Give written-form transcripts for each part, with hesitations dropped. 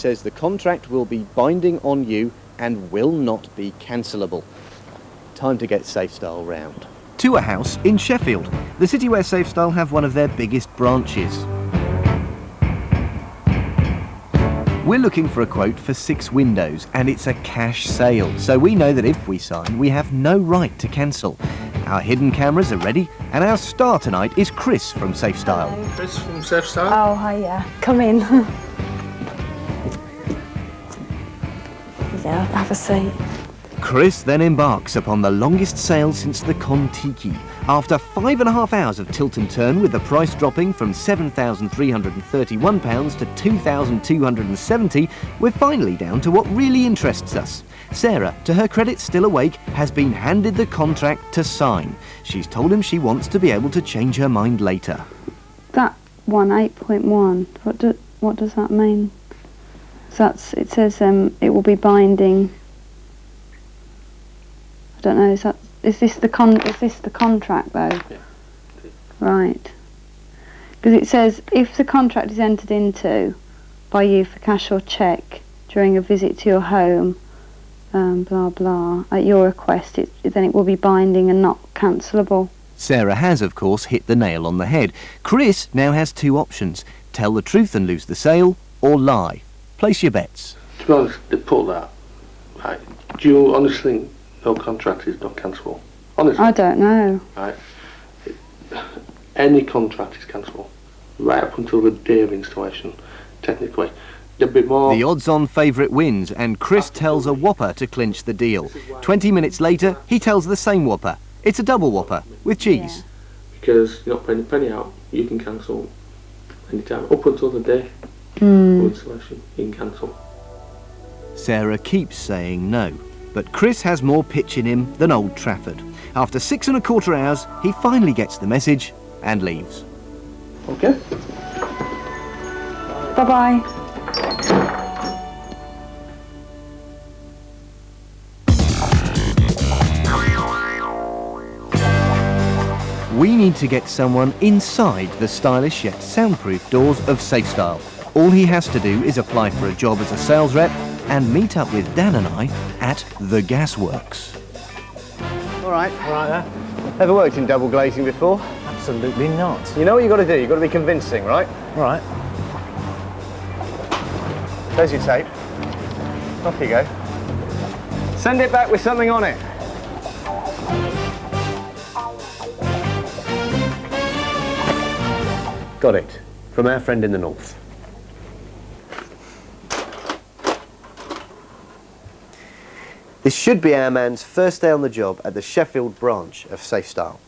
says the contract will be binding on you and will not be cancelable. Time to get Safestyle round. To a house in Sheffield, the city where Safestyle have one of their biggest branches. We're looking for a quote for 6 windows, and it's a cash sale, so we know that if we sign, we have no right to cancel. Our hidden cameras are ready, and our star tonight is Chris from Safestyle. Chris from Safestyle. Oh, hiya. Come in. Yeah, have a seat. Chris then embarks upon the longest sale since the Kon-Tiki. After 5.5 hours of tilt and turn, with the price dropping from £7,331 to £2,270, we're finally down to what really interests us. Sarah, to her credit still awake, has been handed the contract to sign. She's told him she wants to be able to change her mind later. That one, 8.1, what does that mean? So it says it will be binding. I don't know, is this the contract though? Yeah. Right. Because it says if the contract is entered into by you for cash or cheque during a visit to your home, blah blah, at your request, then it will be binding and not cancelable. Sarah has, of course, hit the nail on the head. Chris now has 2 options: tell the truth and lose the sale, or lie. Place your bets. To be honest, they put that. Right. Do you honestly think no contract is not cancelable? Honestly. I don't know. Right. Any contract is cancelable. Right up until the day of installation, technically. There'll be more. The odds-on favourite wins, and Chris tells a whopper to clinch the deal. 20 minutes later, he tells the same whopper. It's a double whopper with cheese. Yeah. Because you're not paying a penny out, you can cancel anytime. Up until the day of installation, you can cancel. Sarah keeps saying no, but Chris has more pitch in him than Old Trafford. After 6.25 hours, he finally gets the message and leaves. Okay. Bye-bye. We need to get someone inside the stylish yet soundproof doors of Safestyle. All he has to do is apply for a job as a sales rep and meet up with Dan and I at the Gasworks. All right there. Ever worked in double glazing before? Absolutely not. You know what you've got to do? You've got to be convincing, right? Right. There's your tape. Off you go. Send it back with something on it. Got it. From our friend in the north. This should be our man's first day on the job at the Sheffield branch of Safestyle.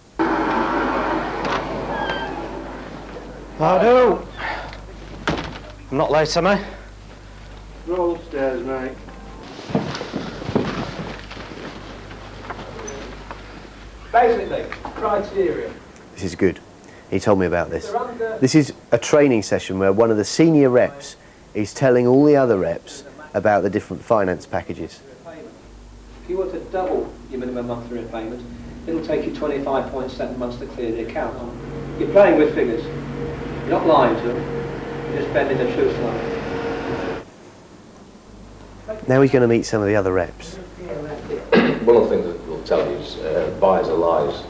Righto. I'm not late, am I? Roll upstairs, mate. Basically, criteria. This is good. He told me about this. This is a training session where one of the senior reps is telling all the other reps about the different finance packages. If you were to double your minimum monthly repayment, it'll take you 25.7 months to clear the account. You're playing with figures. You're not lying to them. You're just bending the truth line. Now he's going to meet some of the other reps. One of the things that we'll tell you is buyers are lies.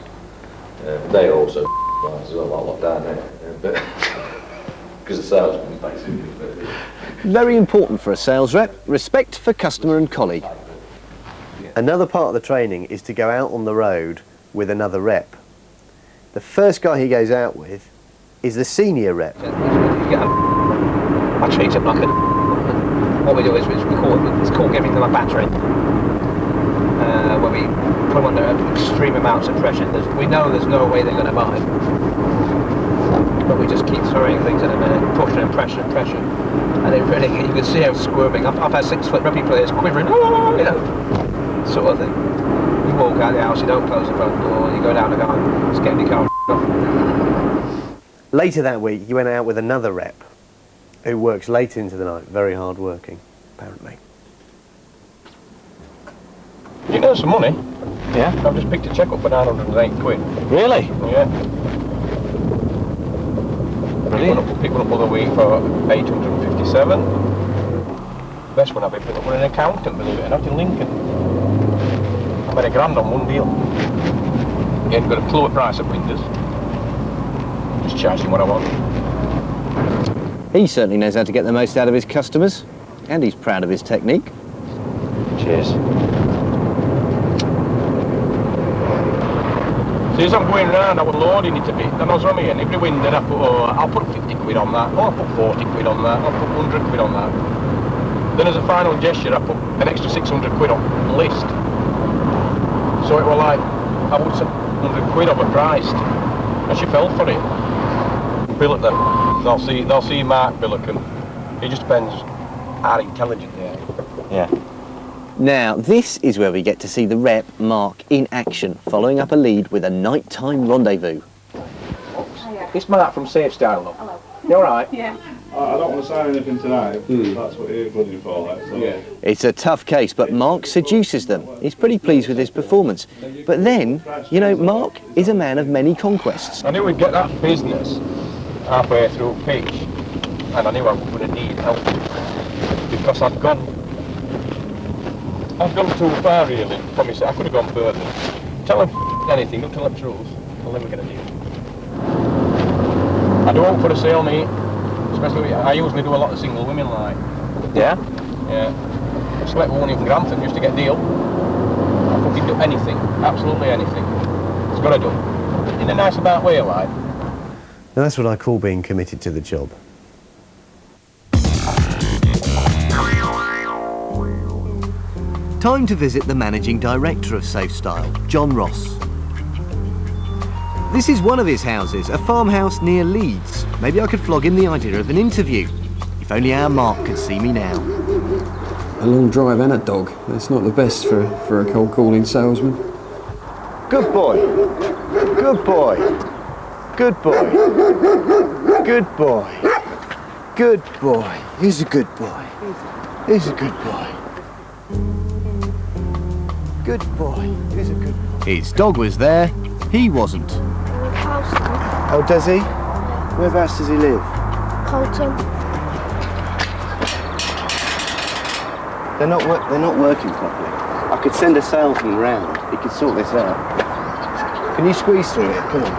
They are also lies as well, like what down there. But because the salesman basically. Very important for a sales rep, respect for customer and colleague. Another part of the training is to go out on the road with another rep. The first guy he goes out with is the senior rep. I treat it like a... What we do is it's called giving them a battery. Where we put them under extreme amounts of pressure. We know there's no way they're going to buy. But we just keep throwing things at them and pushing and pressure and pressure. And it really, you can see how squirming. I've had 6-foot rugby players quivering, you know, sort of thing. You walk out of the house, you don't close the front door, you go down the garden, just get in your car off. Later that week, he went out with another rep who works late into the night, very hard working, apparently. You know some money? Yeah? I've just picked a cheque up for £908. Really? Yeah. Brilliant. Picked one up the other week for 857. best one I've ever been. We're an accountant, believe it or not, in Lincoln. I made £1,000 on one deal. He ain't got a clue at price of windows. Just charged him what I want. He certainly knows how to get the most out of his customers, and he's proud of his technique. Cheers. See, as I'm going round, I was loading it a bit. Then I was on me, and every window I put, I'll put 50 quid on that, I'll put 40 quid on that, I'll put 100 quid on that. Then as a final gesture, I put an extra 600 quid on the list. So it was like, I would say 100 quid overpriced. And she fell for it. Billock them. They'll see Mark Billock, and it just depends how intelligent they are. Yeah. Now, this is where we get to see the rep, Mark, in action, following up a lead with a nighttime rendezvous. It's Mark from Safe Style, love. Hello. You alright? Yeah. I don't want to sign anything tonight. That's what you're bloody for, like, so. Yeah. It's a tough case, but Mark seduces them. He's pretty pleased with his performance. But then, you know, Mark is a man of many conquests. I knew we'd get that business halfway through pitch, and I knew I was going to need help because I've gone too far, really. Promise I could have gone further. Tell them anything, don't tell them truth. I'll never get a deal. I do hope for a sale, mate. Especially, I usually do a lot of single women, like. Yeah? Yeah. I select one in Grantham just to get a deal. I fucking do anything, absolutely anything. It's got to do. In a nice about way, like. Now that's what I call being committed to the job. Time to visit the managing director of Safe Style, John Ross. This is one of his houses, a farmhouse near Leeds. Maybe I could flog him the idea of an interview. If only our Mark could see me now. A long drive and a dog. That's not the best for a cold calling salesman. Good boy. Good boy. Good boy. Good boy. Good boy. He's a good boy. He's a good boy. Good boy. He's a good boy. His dog was there, he wasn't. Oh, does he? Whereabouts does he live? Colton. They're not working properly. I could send a salesman round. He could sort this out. Can you squeeze through it? Come on.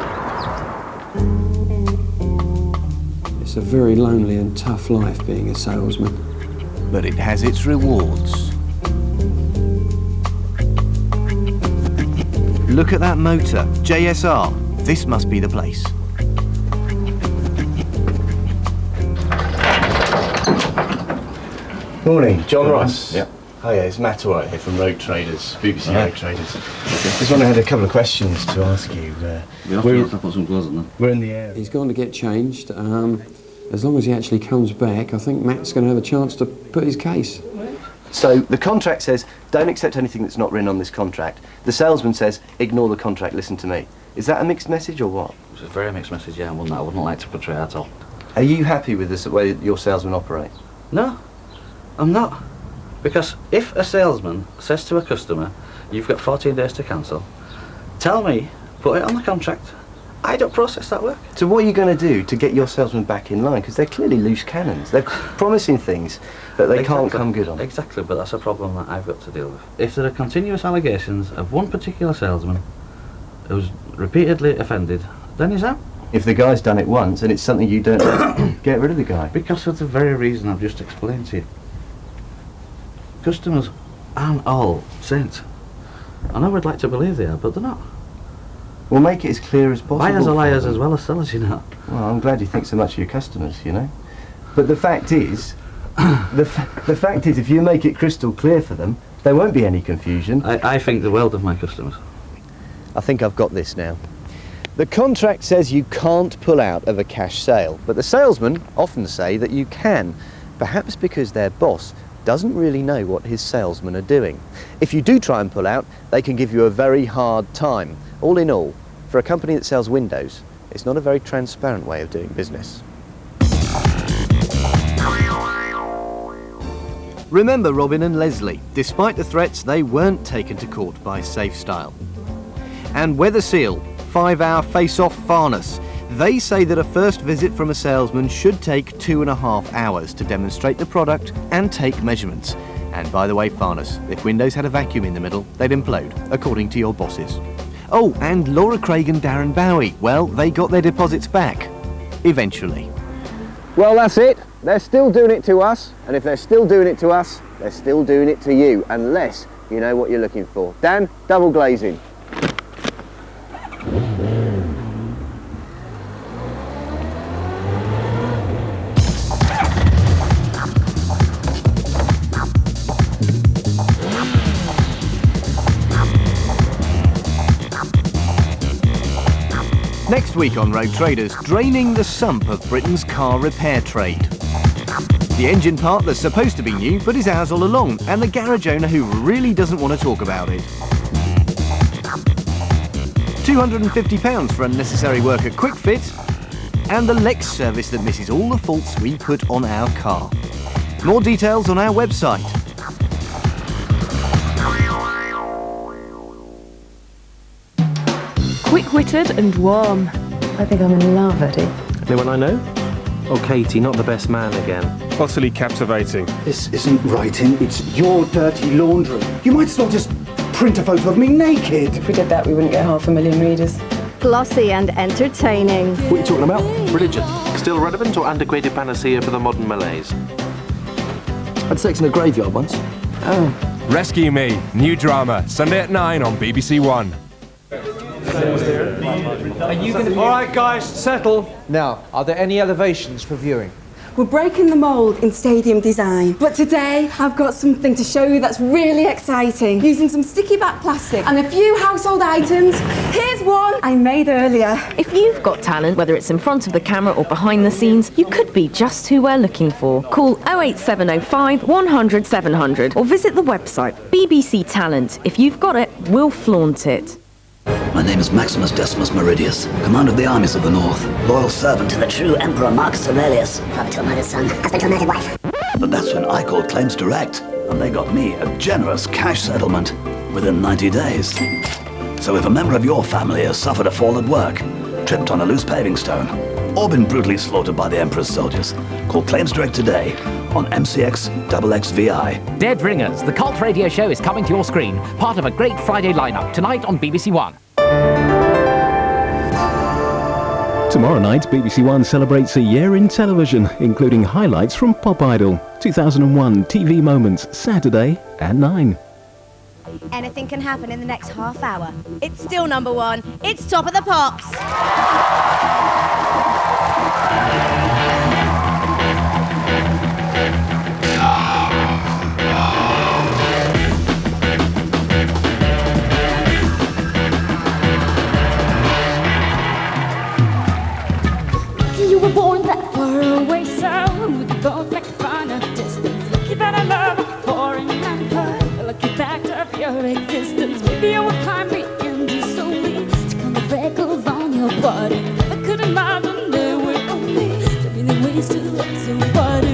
It's a very lonely and tough life being a salesman. But it has its rewards. Look at that motor, JSR. This must be the place. Morning, John Ross. Yeah. Hiya, it's Matt White here from Road Traders, BBC Road Traders. Just wonder, I had a couple of questions to ask you. We're in the area. He's gone to get changed. As long as he actually comes back, I think Matt's going to have a chance to put his case. So the contract says, don't accept anything that's not written on this contract. The salesman says, ignore the contract, listen to me. Is that a mixed message or what? It's a very mixed message, yeah, one that I wouldn't like to portray at all. Are you happy with this way your salesmen operate? No, I'm not. Because if a salesman says to a customer, you've got 14 days to cancel, tell me, put it on the contract. I don't process that work. So what are you going to do to get your salesmen back in line? Because they're clearly loose cannons. They're promising things that they can't come good on. Exactly, but that's a problem that I've got to deal with. If there are continuous allegations of one particular salesman who's repeatedly offended, then he's out. If the guy's done it once and it's something you don't like, get rid of the guy. Because of the very reason I've just explained to you. Customers aren't all saints. I know we'd like to believe they are, but they're not. We'll make it as clear as possible. Buyers are liars as well as sellers, you know. Well, I'm glad you think so much of your customers, you know. But the fact is, the fact is, if you make it crystal clear for them, there won't be any confusion. I think the world of my customers. I think I've got this now. The contract says you can't pull out of a cash sale, but the salesmen often say that you can, perhaps because their boss doesn't really know what his salesmen are doing. If you do try and pull out, they can give you a very hard time. All in all, for a company that sells windows, it's not a very transparent way of doing business. Remember Robin and Leslie. Despite the threats, they weren't taken to court by Safe Style. And Weather Seal, 5-hour face-off Farness. They say that a first visit from a salesman should take 2.5 hours to demonstrate the product and take measurements. And by the way, Farnus, if Windows had a vacuum in the middle, they'd implode, according to your bosses. Oh, and Laura Craig and Darren Bowie, well, they got their deposits back. Eventually. Well, that's it. They're still doing it to us, and if they're still doing it to us, they're still doing it to you, unless you know what you're looking for. Dan, double glazing. Next week on Road Traders, draining the sump of Britain's car repair trade. The engine part that's supposed to be new but is ours all along, and the garage owner who really doesn't want to talk about it. £250 for unnecessary work at Quick Fit, and the Lex service that misses all the faults we put on our car. More details on our website. Quick-witted and warm. I think I'm in love, Eddie. Anyone I know? Oh, Katie, not the best man again. Utterly captivating. This isn't writing, it's your dirty laundry. You might as well just print a photo of me naked. If we did that, we wouldn't get 500,000 readers. Glossy and entertaining. What are you talking about? Religion. Still relevant or antiquated panacea for the modern malaise? I had sex in a graveyard once. Oh. Rescue Me, new drama, Sunday at 9 on BBC One. Are you going to... All right, guys, settle. Now, are there any elevations for viewing? We're breaking the mould in stadium design. But today, I've got something to show you that's really exciting. Using some sticky back plastic and a few household items. Here's one I made earlier. If you've got talent, whether it's in front of the camera or behind the scenes, you could be just who we're looking for. Call 08705 100 700 or visit the website BBC Talent. If you've got it, we'll flaunt it. My name is Maximus Decimus Meridius, commander of the armies of the North, loyal servant to the true Emperor Marcus Aurelius, father to a murdered son, husband to a murdered wife. But that's when I called Claims Direct, and they got me a generous cash settlement within 90 days. So if a member of your family has suffered a fall at work, tripped on a loose paving stone, or been brutally slaughtered by the Emperor's soldiers, call Claims Direct today on MCX-XXVI. Dead Ringers, the cult radio show is coming to your screen, part of a great Friday lineup, tonight on BBC One. Tomorrow night, BBC One celebrates a year in television, including highlights from Pop Idol, 2001 TV Moments, Saturday at 9. Anything can happen in the next half hour. It's still number one. It's Top of the Pops. You were born that far away, so we could both like to find a distance. Lucky that I love a foreign empire. Lucky fact of your existence. Maybe I will climb the Andes so weak to come a freckle on your body. I could imagine there were only so many ways to look so body.